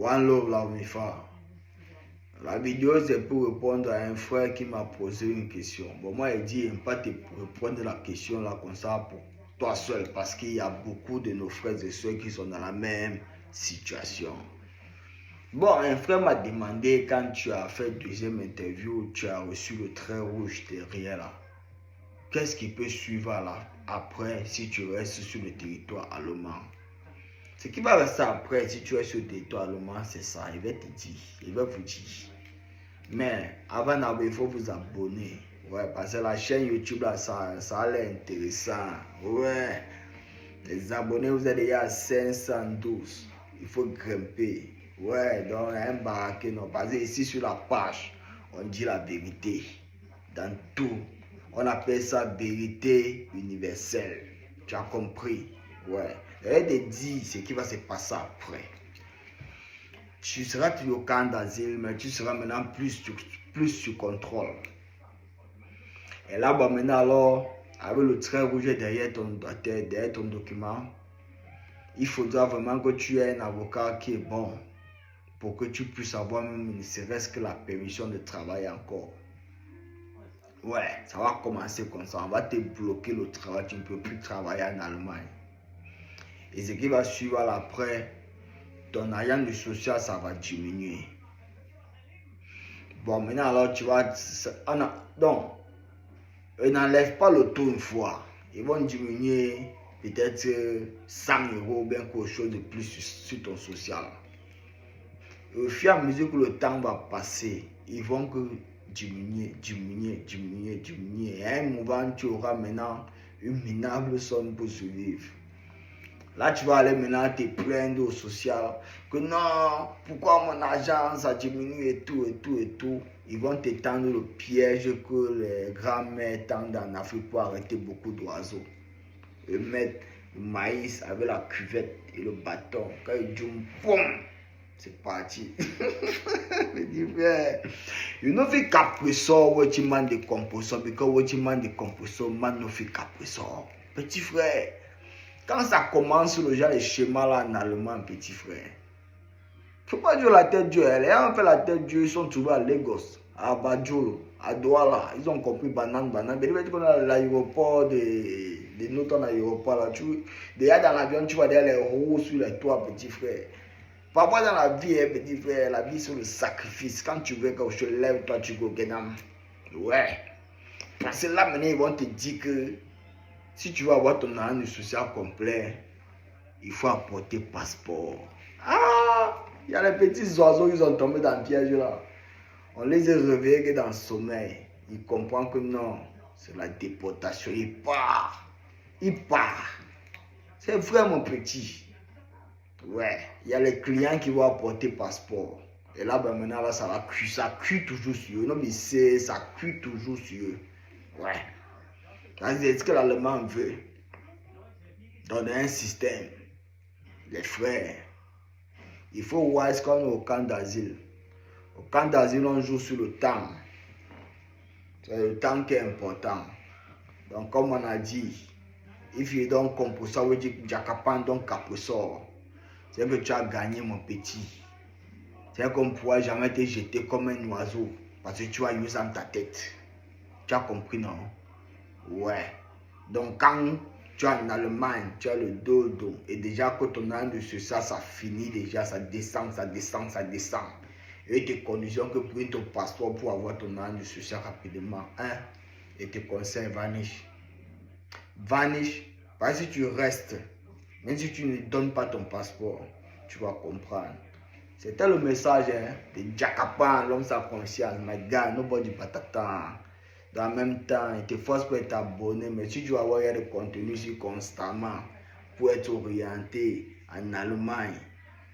One Love la Mifa. La vidéo c'est pour répondre à un frère qui m'a posé une question. Bon, moi il dit pas te répondre la question là comme ça pour toi seul parce qu'il y a beaucoup de nos frères et soeurs qui sont dans la même situation. Bon, un frère m'a demandé quand tu as fait deuxième interview, tu as reçu le trait rouge derrière là. Qu'est-ce qui peut suivre là après si tu restes sur le territoire allemand? Ce qui va rester après, si tu es sur le territoire allemand, c'est ça. Il va te dire, il va vous dire. Mais avant d'avoir, il faut vous abonner. Ouais, parce que la chaîne YouTube, là, ça a l'air intéressant. Ouais. Les abonnés, vous êtes déjà à 512. Il faut grimper. Ouais, donc un baraquet, non. Parce que ici, sur la page, on dit la vérité. Dans tout. On appelle ça vérité universelle. Tu as compris? Ouais. Elle te dit ce qui va se passer après. Tu seras toujours au camp d'asile, mais tu seras maintenant plus sur contrôle. Et là, bah, maintenant, alors, avec le trait rouge derrière ton document, il faudra vraiment que tu aies un avocat qui est bon pour que tu puisses avoir même ne serait-ce que la permission de travailler encore. Ouais, ça va commencer comme ça. On va te bloquer le travail, tu ne peux plus travailler en Allemagne. Et ce qui va suivre après, ton agent du social, ça va diminuer. Bon, maintenant, alors, tu vois, donc, ils n'enlèvent pas le taux une fois. Ils vont diminuer peut-être 100 € ou bien quelque chose de plus sur ton social. Et au fur et à mesure que le temps va passer, ils vont que diminuer. Et à un moment, tu auras maintenant une minable somme pour survivre. Là, tu vas aller maintenant te plaindre au social que non, pourquoi mon argent ça diminue et tout. Ils vont te tendre le piège que les grands-mères tendent en Afrique pour arrêter beaucoup d'oiseaux. Ils mettent le maïs avec la cuvette et le bâton. Quand ils disent boum, c'est parti. Je dis frère, you know fi caprisso what you man de composo because what you man de composo man no fi caprisso. Petit frère. Quand ça commence, le genre de schéma là en allemand, petit frère. Faut pas dire la tête Dieu. Les gens fait la tête Dieu, ils sont trouvés à Lagos, à Badjolo, à Douala. Ils ont compris banane. Mais tu connais l'aéroport de notre aéroport là. Déjà dans l'avion, tu vois derrière les roues sur les toits, petit frère. Parfois dans la vie, petit frère, la vie c'est le sacrifice. Quand tu veux que je te lève, toi tu go Genam. Ouais. Parce que là maintenant, ils vont te dire que si tu veux avoir ton agent social complet, il faut apporter passeport. Ah, il y a les petits oiseaux qui sont tombés dans le piège là. On les a réveillés dans le sommeil. Ils comprennent que non, c'est la déportation. Il part. C'est vrai mon petit. Ouais, il y a les clients qui vont apporter passeport. Et là, ben maintenant, là, ça cuit toujours sur eux. Non, mais ça cuit toujours sur eux. Ouais. C'est ce que l'Allemand veut. Donner un système. Les frères. Il faut voir ce qu'on est au camp d'asile. Au camp d'asile, on joue sur le temps. C'est le temps qui est important. Donc, comme on a dit, if you don't composer with Jakapan, donc caposor. C'est que tu as gagné, mon petit. C'est qu'on ne pourra jamais te jeter comme un oiseau. Parce que tu as eu ça dans ta tête. Tu as compris, non? Ouais. Donc quand tu es en Allemagne, tu as le dos. Et déjà que ton an de ça finit déjà, ça descend. Et tes conditions que pour ton passeport pour avoir ton an de ça rapidement. Et tes conseils vanish. Parce que si tu restes, même si tu ne donnes pas ton passeport, tu vas comprendre. C'était le message de Jakapan, l'homme sans conscience. My God, nobody but t'attend. Dans le même temps, il te force pour être abonné, mais si tu vas avoir des contenus constamment pour être orienté en Allemagne,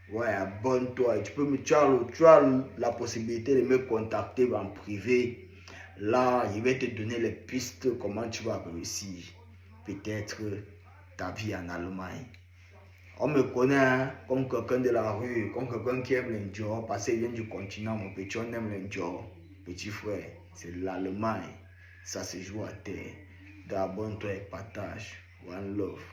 ouais, abonne-toi. Tu as la possibilité de me contacter en privé. Là, je vais te donner les pistes, comment tu vas réussir peut-être ta vie en Allemagne. On me connaît comme quelqu'un de la rue, comme quelqu'un qui aime l'endurance, parce qu'il vient du continent, mon petit, on aime l'endurance. Petit frère, c'est l'Allemagne, ça se joue à terre. Abonne-toi et partage. One love.